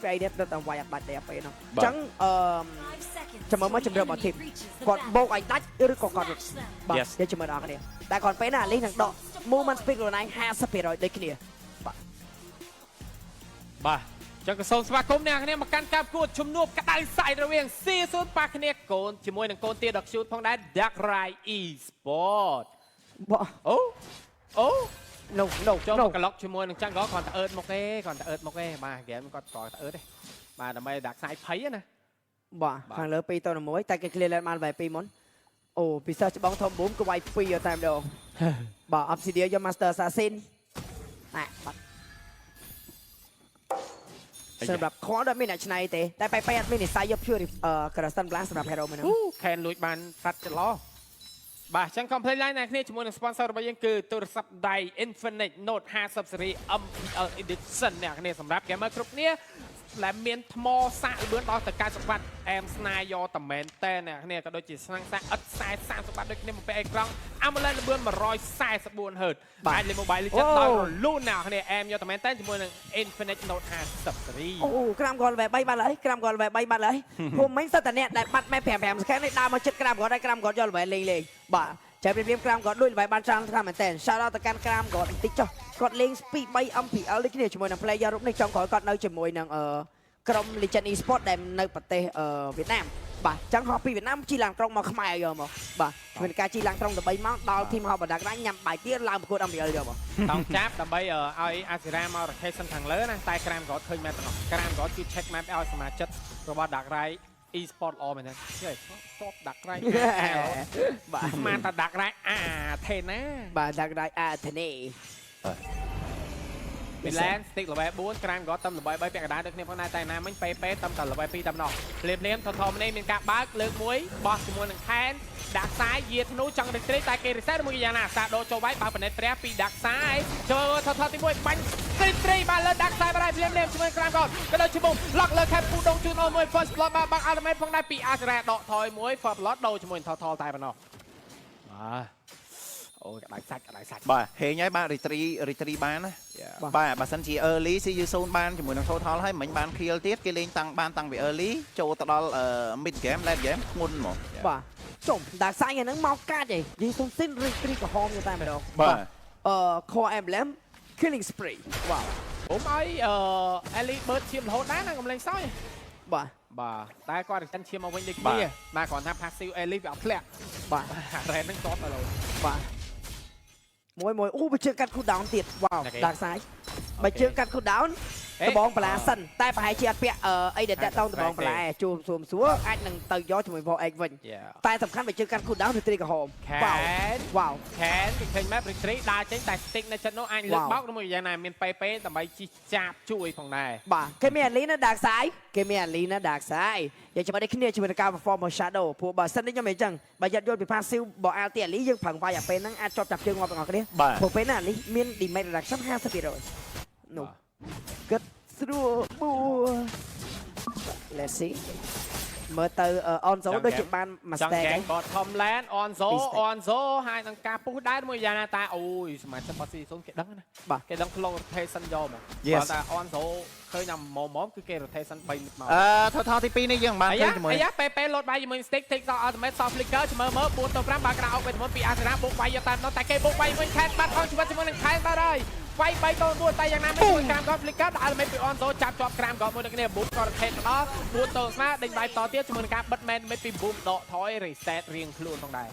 វាយនេះទៅតែវាយអត់ដាច់ដែរពេលហ្នឹងអញ្ចឹងចាំមើលមកជំរឿមកធីមគាត់បោកឲ្យដាច់ឬក៏គាត់បាទយើងចាំមើលដល់គ្នាតែគាត់ពេលណាលីនឹងដក movement speed ខ្លួនឯង 50% ដូចគ្នាបាទចឹងក៏សូមស្វាគមន៍អ្នកគ្នាមកកាន់ការប្រកួតជំនួបក្តៅសាយរវាងស៊ីស៊ូនប៉ះគ្នាកូនជាមួយនឹងកូនទាដកឈូតផងដែរ Dark Rai Esport បាទអូ no ចូលមកក្លុកជាមួយនឹងចឹងក៏គាត់ទៅអឺតមកទេគាត់ទៅអឺតមកទេបាទហ្គេមគាត់តទៅអឺតទេបាទដើម្បីដាក់ខ្សែភ័យណាបាទខាងលើ2 ទៅ 1តែគេ clear lane បានវាយ2មុនអូពិសេសច្បងធំប៊ូមក៏វាយ2តែម្ដងបាទ Obsidian យក Master Assassin បាទសម្រាប់ខអត់មានអ្នកឆ្នៃទេតែបែបអត់មាននិស័យយក Pure Crystal Blast សម្រាប់ Hero មួយហ្នឹងខែនលួចបានផាត់ចន្លោះបាទចឹង complete line អ្នកគ្នាជាមួយនឹង sponsor របស់យើងគឺទូរស័ព្ទដៃ Infinix Note 50 series MPL Edition អ្នកគ្នាសម្រាប់ gamer គ្រប់គ្នាដែលមានថ្មសាកល្បឿនដល់ទៅ90វ៉ាត់អែមស្នាយកតែមែនតើអ្នកគ្នាក៏ដូចជាស្នាងសាកឥតខ្សែ30វ៉ាត់ដូចគ្នាបំពាក់អេក្រង់ AMOLED ល្បឿន 144 Hz បាទលេ Mobile Legends ដល់រលូនអ្នកគ្នាអែមយកតែមែនតើជាមួយនឹង Infinix Note 50 series អូក្រាមគាត់លេ3បាត់ហើយក្រាមគាត់លេ3បាត់ហើយខ្ញុំមិញសិតតែអ្នកដែលបាត់ម៉ែ5 scan នេះដើរមកចិត្តក្រាមគាត់ហើយក្រាមគាត់យកលេលេងបាទចាំព្រាមក្រាមគាត់ដូចលេបានច្រើនខ្លាំងមែនតើ shout out ទៅកាន់ក្រាមគាត់បន្តិចចុះគាត់លេង speed 3 MPL ដូចគ្នាជាមួយនឹង player រូបនេះចង់ក្រោយគាត់នៅជាមួយនឹងក្រុម Legend Esport ដែលនៅប្រទេសវៀតណាមបាទចឹងហោះពីវៀតណាមជីឡើងត្រង់មកខ្មែរយកមកបាទមានការជីឡើងត្រង់ទៅ3ម៉ោងដល់ធីមហោះបណ្ដាញ៉ាំបាយទៀតឡើងប្រកួត MPL យកមកតង់ចាប់ដើម្បីឲ្យអាស៊ីរ៉ាមក rotation ខាងលើណាតែក្រាមគាត់ឃើញមែនទេក្រាមគាត់គឺ check map ឲ្យសមាជិករបស់ Dark Rai Esport ល្អមែនទេយេតប Dark Rai បាទស្មានតែ Dark Rai អាថេណាបាទ Dark Rai អាថេនេMilan stick ល្បែ4ក្រាមគាត់តំល្បែ3ពាក់កណ្ដាលដូចគ្នាផងដែរតែណាមិញពេតំតែល្បែ2តែម្ដងភ្លាមថថមនេះមានការបើកលើកមួយបោះជាមួយនឹងខែនដាក់ខ្សែយាធ្នូចង់រិចត្រីតែគេរិសេមួយយ៉ាងណាសាដូចូលវាយបើកបណិតព្រះពីដាក់ខ្សែចូលថថទី1បាញ់រិចត្រីបានលើដាក់ខ្សែបានភ្លាមជាមួយក្រាមគាត់ក៏ដូចជាបុំឡុកលើខែពូដងជូនអូនមួយ first blood បាក់ ultimate ផងដែរពីអាសារ៉ាដកថយមួយ first blood ដូរជាមួយថថតែប៉ុណ្ណោះបាទអូក្តៅសាច់បាទហេងហើយបាទ retreat បានណាបាទបើសិនជា early ស៊ីយូសូនបានជាមួយនឹង total ហើយមិញបាន kill ទៀតគេលេងតាំងពី early ចូលទៅដល់ mid game late game ធ្ងន់ហ្មងបាទចុំដាក់សាច់ហ្នឹងមកកាច់ឯងយីសុំស៊ីន retreat ក្រហមតែម្ដងបាទ core emblem killing spree វ៉ាវខ្ញុំឲ្យEllie Bird ឈាមរហូតដែរណាកំលេងសោយបាទតែគាត់រិះឈាមមកវិញដូចគ្នាបាទគ្រាន់ថា passive Ellie វាអត់ធ្លាក់បាទ rate ហ្នឹងតបទៅលើបាទមួយអូបើជើងកាត់ cool down ទៀតវ៉ាវដាក់សាច់បើជើងកាត់ cool down ដបងបន្លាសិនតែប្រហែលជាអត់ពាក់អីដែលតាក់តងដបងបន្លាជួមសួរអាចនឹងទៅយកជាមួយ Vol X វិញតែសំខាន់បើជើងកាត់ cool down ឬត្រីក្រហមវ៉ាវខែនគេឃើញម៉ែព្រិចត្រីដើរចេញតែ stick នៅចិត្តនោះអាចលើកបោកមួយយ៉ាងណាមានពេដើម្បីជីចាបជួយផងដែរបាទគេមានអាលីណាដាក់សាយគេមានអាលីណាដាក់សាយយកច្បាស់នេះគ្នាជាមួយនឹងការ perform របស់ Shadow ព្រោះបើសិននេះខ្ញុំមិនអញ្ចឹងបើយល់ពី passive របស់ LT អាលីយើងប្រឹងវាយអាពេលហ្នឹងអាចជាប់ចាប់ជើងមកទាំងអស់គ្នាព្រោះពេលហ្នឹងអាលីមាន damage reduction 50%នោះគិតស្រួលបួ Let's see មើលទៅអនโซដូចជាបានមួយ stack ហ្នឹងគាត់ Tom Land អនโซហើយនឹងការពុះដែរមួយយ៉ាងណាតែអូយសមាជិករបស់ C0 គេដឹងណាបាទគេដឹង flow rotation យកមកគាត់ថាអនโซឃើញតែមុំគឺគេ rotation 3 minute មកtotal ទី2នេះយើងបានឃើញជាមួយអាយ៉ាពេលោតបាយជាមួយ stick take ultimate soft flicker មើល4ទៅ5បាក់ក្រៅអុកវេទមន្តពីអាសរាបុកបាយយកតាមនោះតែគេបុកបាយវិញខែបាត់អស់ជីវិតជាមួយនឹងខែបាទហើយវាយ3ទៅ4តែយ៉ាងណាមិនជួយក្រាមគាត់ flicker ដល់ ultimate ពីអនโซចាប់ជាប់ក្រាមគាត់មួយដូចគ្នាបុកគាត់ rotate ដល់4ទៅស្មាដេញបាយតទៀតជាមួយនឹងការបិទ man ពី boom ដកថយ reset រៀងខ្លួនផងដែរ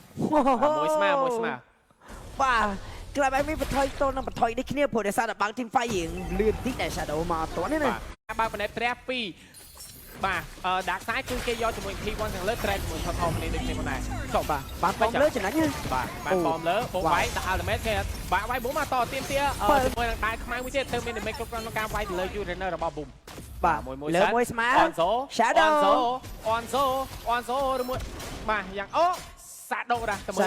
មួយស្មាបាទក្លាប់ឯងមានបន្ថយតូននិងបន្ថយនេះគ្នាព្រោះដោយសារតែបើក team fight រៀងលឿនតិចតែ Shadow មកអត់ទាន់ទេណាបើកបណិតព្រះ2បាទដាក់ខ្សែគឺគេយកជាមួយ T1 ខាងលើ trade មួយថតនេះដូចគ្នាផងដែរចុះបាទបានប៉មលើចំណេញបាទបានប៉មលើបោកវាយដាក់ ultimate គេបាក់វាយប៊ូមមកតទៀមជាមួយនឹងដែរខ្មៅមួយទៀតទៅមាន damage គ្រប់គ្រាន់ក្នុងការវាយទៅលើ Uranus របស់ប៊ូមបាទលើមួយស្មា Shadow អនโซឬមួយបាទយ៉ាងអូសាដូដែរទៅមើល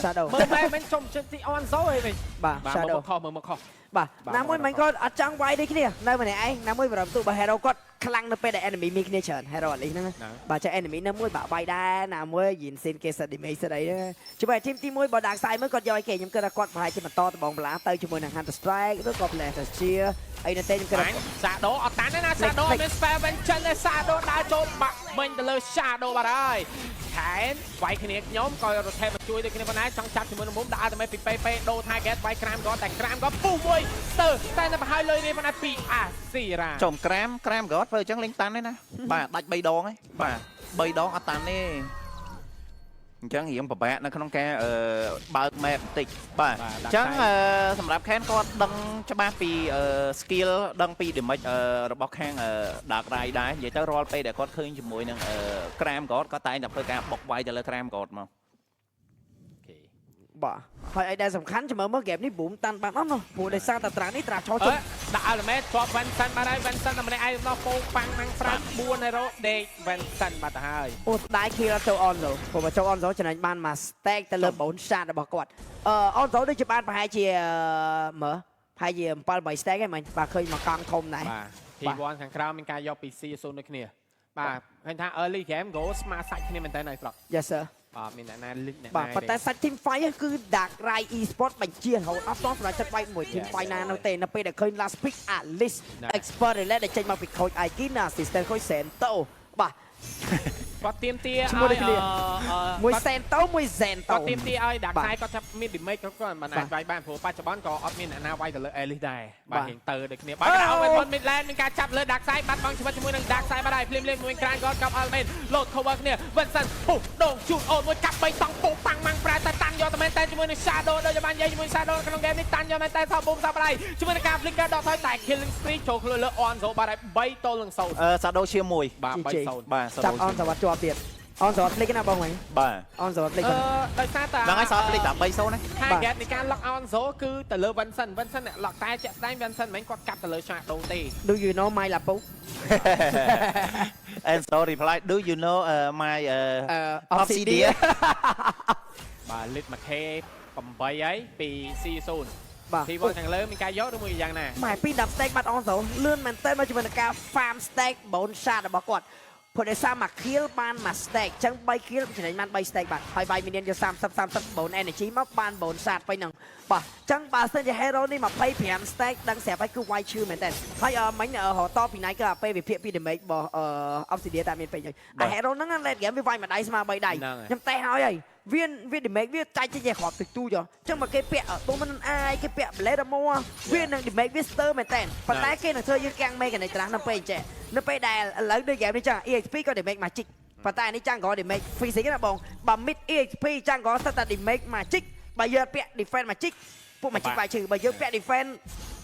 Shadow មើលមិនចំចិត្តទីអនโซអីវិញបាទ Shadow ខុសមើលមកខុស បាទណាមួយមិនក៏អត់ចង់វាយដូចគ្នានៅម្នាក់ឯងណាមួយបារម្ភទូបើ hero គាត់ខ្លាំងនៅពេលដែល enemy មានគ្នាច្រើន hero អត់លីហ្នឹងបាទចា enemy ណាមួយបាក់វាយដែរណាមួយយិនស៊ីនគេសិត damage ស្អីជាមួយ team ទី1បើ dark side មើលគាត់យកឲ្យគេខ្ញុំគិតថាគាត់ប្រហែលជាបន្តដបងបន្លាទៅជាមួយនឹង Hunter Strike ឬក៏ Planter Shear អីនៅទេខ្ញុំគិតថា Shadow អត់តាន់ទេណា Shadow មាន spell វិញចឹងទេ Shadow ដើរចូលបាក់មិញទៅលើ Shadow បាត់ហើយខែនវាយគ្នាខ្ញុំក៏ rotate មកជួយដូចគ្នាប៉ុណ្ណាចង់ចាប់ជាមួយនឹងមុំដាក់តែពីពេដូរ target វាយក្រាមក៏តែក្រាមក៏ពុះមួយទៅតែនៅប្រហើយលុយនេះប៉ុណ្ណាពីអាស៊ីរ៉ា ចំក្រាមក៏ធ្វើអញ្ចឹងលេងតាន់ទេណាបាទដាច់3ដងឯងបាទ3ដងអត់តាន់ទេអញ្ចឹងរៀងពិបាកនៅក្នុងការបើក map បន្តិចបាទអញ្ចឹងសម្រាប់ខានគាត់ដឹងច្បាស់ពី skill ដឹងពី damage របស់ខាង Dark Ride ដែរនិយាយទៅរាល់ពេលដែលគាត់ឃើញជាមួយនឹងក្រាមគាត់តែងតែធ្វើការបុកវាយទៅលើក្រាមគាត់មក បាទហើយអីដែលសំខាន់ចាំមើលហ្គេមនេះប៊ូមតាន់បានអត់នោះព្រោះដោយសារតែត្រាំងនេះត្រាំឆោជុំដាក់ element ជាប់ Vincent បាត់ហើយ Vincent តែម្នាក់ឯងដល់ពងប៉ាំងណាំងប្រាំ4 hero ដេក Vincent បាត់ទៅហើយអូស្ដាយ kill ចូល Onzo ព្រោះបើចូល Onzo ចំណេញបានមក stack ទៅលើ bone shot របស់គាត់Onzo ដូចជាបានប្រហែលជាមើលប្រហែលជា7 8 stack ហ្នឹងមិញបាទឃើញមកកង់ធំដែរបាទ T1 ខាងក្រៅមានការយកពី C0 ដូចគ្នាបាទឃើញថា early game go ស្មាសាច់គ្នាមែនតើហើយស្រុក Yes sir បាទមានអ្នកណាលិចអ្នកណាបាទប៉ុន្តែសាច់ team fight គឺ Dark Ride Esport បញ្ជារហូតអត់ស្ទង់សម្រាប់ចិត្តវាយមួយ team fight ណានៅទេនៅពេលដែលឃើញ last pick at least expert relate ដែលចេញមកពី coach Aikin ណា assistant coach Sento បាទគាត់ទៀមទាឲ្យមួយ Sento មួយ Zento គាត់ទៀមទាឲ្យ Dark Side គាត់ចាប់មាន damage គាត់មិនអាចវាយបានព្រោះបច្ចុប្បន្នក៏អត់មានអ្នកណាវាយទៅលើ Alice ដែរបាទរៀងទៅដូចគ្នាបាទក្រៅវិញ Midland មានការចាប់លើ Dark Side បាត់បង់ជីវិតជាមួយនឹង Dark Side បាត់ហើយភ្លាមមួយក្រានគាត់កាប់ Element លោត cover គ្នា Vincent ពុះដងជូតអូនមួយកាប់3តង់ពុះប៉ាំងម៉ាំងប្រែតែតាំងយកតែមែនតែជាមួយនឹង Shadow ដូចបាននិយាយជាមួយ Shadow ក្នុង game នេះតាំងយកមែនតែសោបូមសោបដៃជាមួយនឹងការ flicker ដកថយតែ killing spree ចូលខ្លួនលើ Onzo បាត់ហើយ3ទល់នឹង0 Shadow ជា1បាទ3-0បាទ ចាប់ On សវត្តជាប់ទៀតអនសរភ្លេចណាបងមិញបាទអនសរភ្លេចដោយសារតែហ្នឹងហើយសរភ្លេចតែ3-0ណា target នៃការ lock on Zo គឺទៅលើ Vincent អ្នក lock តែជាក់ស្ដែង Vincent មិនគាត់កាត់ទៅលើ Shadow ទេ Do you know my lapo and so reply do you know my obsidian បាទ lit 1k 8ហើយពី C0 បាទទីវល់ខាងលើមានការយកឬមួយយ៉ាងណាម៉ែពី10 stack បាត់អនសរលឿនមែនតើមកជាមួយនឹងការ farm stack bone shot របស់គាត់ព្រោះដោយសារមួយ kill បានមួយ stack អញ្ចឹង3 kill ចំណេញបាន3 stack បាទហើយវាយ minion យក30 bone energy មកបាន bone shot ទៅហ្នឹងបាទអញ្ចឹងបើសិនជា hero នេះ25 stack ដឹងស្រាប់ហើយគឺវាយឈឺមែនតើហើយមិញរហតពីណៃគឺអាពេលវិភាគពី damage របស់ obsidian តែមានពេកហើយអា hero ហ្នឹង late game វាវាយមួយដៃស្មើ3ដៃខ្ញុំតេះហើយវា damage វាចាច់ចេញគ្រាប់ទឹកទូចអញ្ចឹងមកគេពាក់បូមិនអាយគេពាក់ blade armor វានឹង damage វាស្ទើរមែនតើប៉ុន្តែគេនឹងធ្វើយើងកាំង mechanic ត្រាស់នៅពេលអញ្ចឹងនៅពេលដែលឥឡូវដូច game នេះចឹង EXP ក៏ damage magic ប៉ុន្តែនេះចាំងក៏ damage physics ណាបងបើ mid EXP ចាំងក៏ស្ទើរតែ damage magic បើយើងពាក់ defense magic ពួក magic វាយឈឺបើយើងពាក់ defense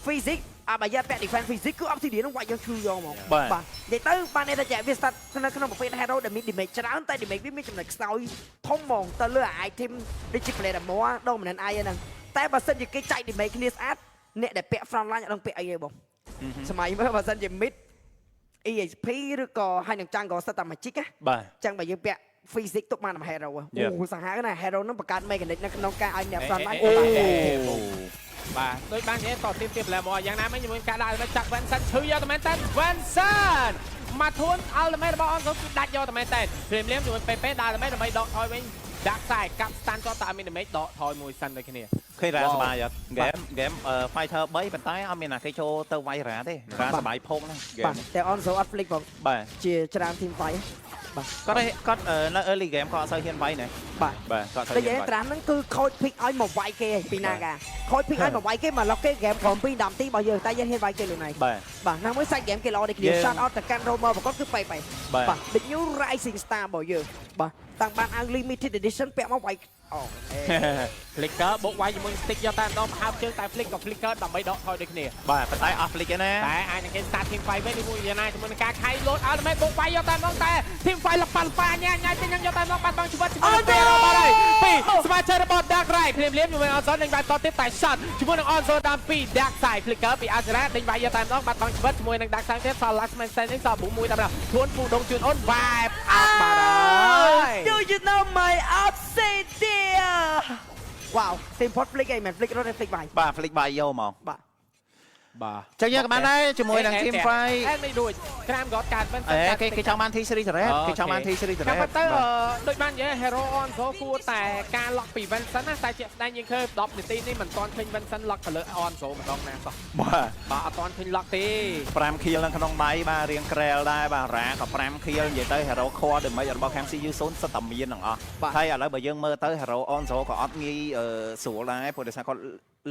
physics បើយើងពាក់ defense physics គឺ obsidian នឹងវាយយើងឈឺយកមកបាទនិយាយទៅបានន័យថាចាវា start នៅក្នុងប្រភេទ hero ដែលមាន damage ច្រើនតែ damage វាមានចំណុចខ្សោយធំហ្មងទៅលើ item ដូចជា blade armor ដូមិនអាយហ្នឹងតែបើសិនជាគេចាច់ damage គ្នាស្អាតអ្នកដែលពាក់ front line អត់ដឹងពាក់អីទេបងសម័យមើលបើសិនជា mid EXP ឬក៏ហើយនឹងចាំងក៏សិតតែ magic ណាបាទចឹងបើយើងពាក់ physics ទុកបានតែ hero អូសាហាវណា hero ហ្នឹងបង្កើត mechanic នៅក្នុងការឲ្យអ្នក front line បាទដូចបាននិយាយតទៀមទៀមប្លែមកយ៉ាងណាមិញជាមួយការដាក់ចាក់ Vincent ឈឺយកតែមែនតើ Vincent មកធួន ultimate របស់ Onzo គឺដាច់យកតែមែនតើព្រាមជាមួយពេដាក់ ultimate ដើម្បីដកថយវិញដាក់ខ្សែកាប់ stand គាត់តែអត់មាន damage ដកថយមួយសិនដូចគ្នាឃើញរ៉ាសបាយអត់ game fighter 3ប៉ុន្តែអត់មានណាគេចូលទៅវាយរ៉ាទេរ៉ាសបាយភោគហ្នឹង game តែ Onzo អត់ flick បងបាទជាច្រើន team fight បាទគាត់នៅ early game គាត់អត់សូវហ៊ានវាយណាបាទគាត់តែនិយាយត្រាំហ្នឹងគឺខូច pick ឲ្យមកវាយគេពីណាកាខូច pick ឲ្យមកវាយគេមក lock គេ game ក្រុម2 10ទីរបស់យើងតែយើងហ៊ានវាយគេលើណៃបាទណាមួយសាច់ game គេល្អដូចគ្នា shot out ទៅកាន់ roamer ប្រកបគឺបែបបាទ the new rising star របស់យើងបាទតាំងបានឲ្យ limited edition ពាក់មកវាយអូ flicker បុកវាយជាមួយ stick យកតែម្ដងផ្ហើមជើងតែ flick ក៏ flicker ដើម្បីដកថយដូចគ្នាបាទប៉ុន្តែអស់ flick ឯណាតែអាចនឹងគេ start team fight វិញជាមួយយ៉ាងណាជាមួយនឹងការខៃ load ultimate បុកវាយយកតែម្ដងតែ team fight លប៉ាញ៉ាញទៅញ៉ាំយកតែម្ដងបាត់បង់ជីវិតជាមួយនឹង Hero បាត់ហើយពីសមាជិករបស់ Dark Ride ភ្លាមជាមួយ Onzo ដេញវាយតទៀតតែ shot ជាមួយនឹង Onzo តាមពី Dark Side flicker ពី Azura ដេញវាយយកតែម្ដងបាត់បង់ជីវិតជាមួយនឹង Dark Side ទៀតសល់ last man standing សល់មួយតែម្ដងធួនពូដងជឿនអូន vibe អត់បាត់ហើយ Do you know my obsidian វ៉ាវ team pot flick ឯងមែន flick រត់ flick វាយបាទ flick វាយយកមកបាទ បាទ ចឹងយើងក៏បានដែរជាមួយនឹង team fight អែមិនដូចក្រាមគាត់កាត់មិន គេចង់បាន T series ទៅរ៉េគេចង់បាន T series ទៅរ៉េ ចាំទៅដូចបាននិយាយ Hero on ក៏គួរតែការ lock ពី Vincent ណាតែជាក់ស្ដែងយើងឃើញ10នាទីនេះមិនទាន់ឃើញ Vincent lock ទៅលើ on ហ្សូម្ដងណាសោះ បាទ អត់ទាន់ឃើញ lock ទេ 5 kill នៅក្នុងដៃបាទរៀងក្រែលដែរបាទរ៉ាក៏5 kill និយាយទៅ Hero core ដូចមិនរបស់ KMCU 0សិតតែមានទាំងអស់ហើយឥឡូវបើយើងមើលទៅ Hero on ក៏អត់ងាយស្រួលដែរព្រោះដោយសារគាត់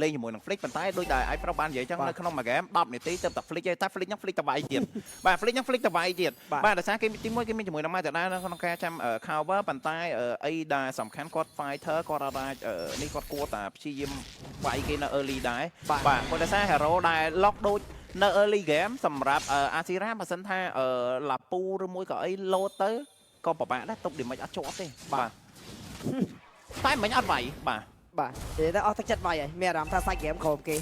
លេងជាមួយនឹង Flick ប៉ុន្តែដូចដែលអាចប្រាប់បាននិយាយចឹងនៅក្នុងមួយ game 10នាទីទៅតែ Flick ទេតែ Flick ហ្នឹង Flick ទៅវាយទៀតបាទ Flick ហ្នឹង Flick ទៅវាយទៀតបាទដោយសារគេទី1គេមានជាមួយនឹង Matador នៅក្នុងការចាំ cover ប៉ុន្តែអីដែលសំខាន់គាត់ fighter គាត់អាចនេះគាត់គួរតែព្យាយាមវាយគេនៅ early ដែរបាទព្រោះដោយសារ hero ដែល lock ដូចនៅ early game សម្រាប់ Asira បើសិនថាឡាពូឬមួយក៏អី load ទៅក៏ពិបាកដែរទុក damage អត់ជាប់ទេបាទតែមិញអត់វាយបាទ បាទនិយាយទៅអស់ទឹកចិត្តបាយហើយមានអារម្មណ៍ថាសាច់ហ្គេមក្រុមគេ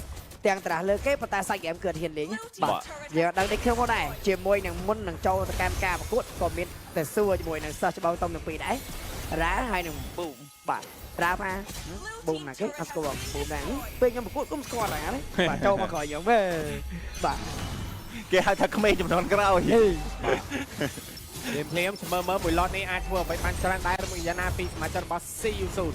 ទាំងត្រាស់លើគេប៉ុន្តែសាច់ហ្គេមគឺហ៊ានលេងបាទយើងដឹងនេះខ្ញុំមកដែរជាមួយនឹងមុននឹងចូលទៅកាន់ការប្រកួតក៏មានតែសួរជាមួយនឹងសិស្សច្បងតំទាំងពីរដែររ៉ាហើយនឹងប៊ូមបាទរ៉ាថាប៊ូមណាគេអត់ស្គាល់ប៊ូមណាពេលខ្ញុំប្រកួតគុំស្គាល់ហ្នឹងបាទចូលមកក្រោយយើងវិញបាទ គេហៅថាក្មេងចំនួនក្រោយ ភ្លាមមើលមួយ lot នេះអាចធ្វើអ្វីបានច្រើនដែរមួយយ៉ាងណាពីសមាជិករបស់ CU Soon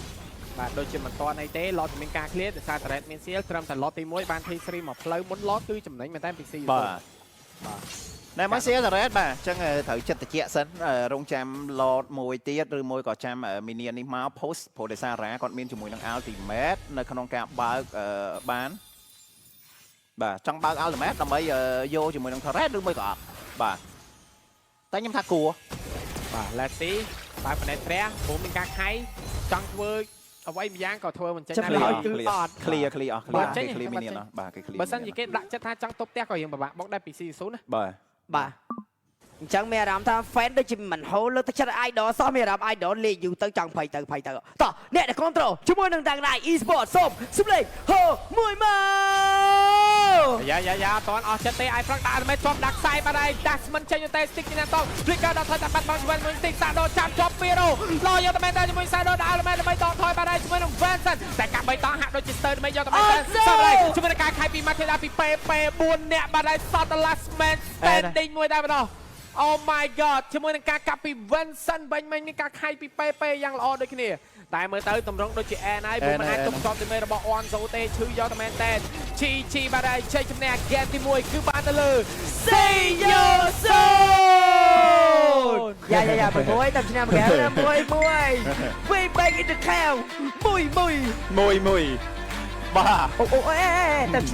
បាទដូចជាមិនតន់អីទេ lot មានការ clear ដោយសារ Turret មាន seal ត្រឹមតែ lot ទី1បាន T3 មកផ្លូវមុន lot គឺចំណេញមែនតើពី CU Soon បាទណែមក share រ៉េតបាទអញ្ចឹងត្រូវចិត្តតិចសិនរងចាំ lot មួយទៀតឬមួយក៏ចាំ minion នេះមក post ព្រោះដោយសាររ៉ាគាត់មានជាមួយនឹង ultimate នៅក្នុងការបើកបានបាទចង់បើក ultimate ដើម្បីយកជាមួយនឹង turret ឬមួយក៏អត់បាទតែខ្ញុំថាគួរ បាទ let's see បើផ្នែកព្រះព្រោះមានការខៃចង់ធ្វើអ្វីម្យ៉ាងក៏ធ្វើមិនចេញដែរ clear អស់ បាទ clear minion អស់បាទគេ clear បើសិនជាគេដាក់ចិត្តថាចង់ទប់ផ្ទះក៏យើងពិបាកបុកដែរពី CU Soon ណា បាទ បាទអញ្ចឹងមានអារម្មណ៍ថា fan ដូចជាមិនហូរលើទឹកចិត្ត idol សោះមានអារម្មណ៍ idol លេងយូរទៅចង់ភ័យទៅតោះអ្នកដែល control ជាមួយនឹងតាំងដៃ e-sport សូមសម្លេងហូមួយមក យ៉ាអត់ទាន់អស់ចិត្តទេអាយហ្វ្រង់ដាក់មិនជាប់ដាក់ខ្សែបាត់ហើយដាក់មិនចេញទេ stick នេះតោះ flicker ដល់ថយតែបាត់បង់ជីវិតមួយទីសាដោចាប់ជាប់ពីរោឡយកតែមែនតែជាមួយសាដោដាក់ឲ្យមែនដើម្បីតថយបាត់ហើយជាមួយនឹង Vincent តែកាប់បីតហាក់ដូចជា stir ដើម្បីយកតែមែនតែសោះហើយជាមួយនឹងការខៃពី Matilda ពី PP 4នាក់បាត់ហើយសត last man standing មួយដែរបណ្ដោះ Oh my god ជាមួយនឹងការកាប់ពី Vincent វិញមិនមានការខៃពី PP យ៉ាងល្អដូចគ្នាតែមើលទៅតម្រង់ដូចជា N ហើយព្រោះមិនអាចទប់ជាប់ទីមេរបស់ On Zo ទេឈឺយកតែមែនតែជីបាត់ហើយជ័យជំនះ game ទី1គឺបានទៅលើ CU Soon យ៉ាមួយតាមឆ្នាំហ្គេមមួយ We back in the camp មួយ បាទ អូតាម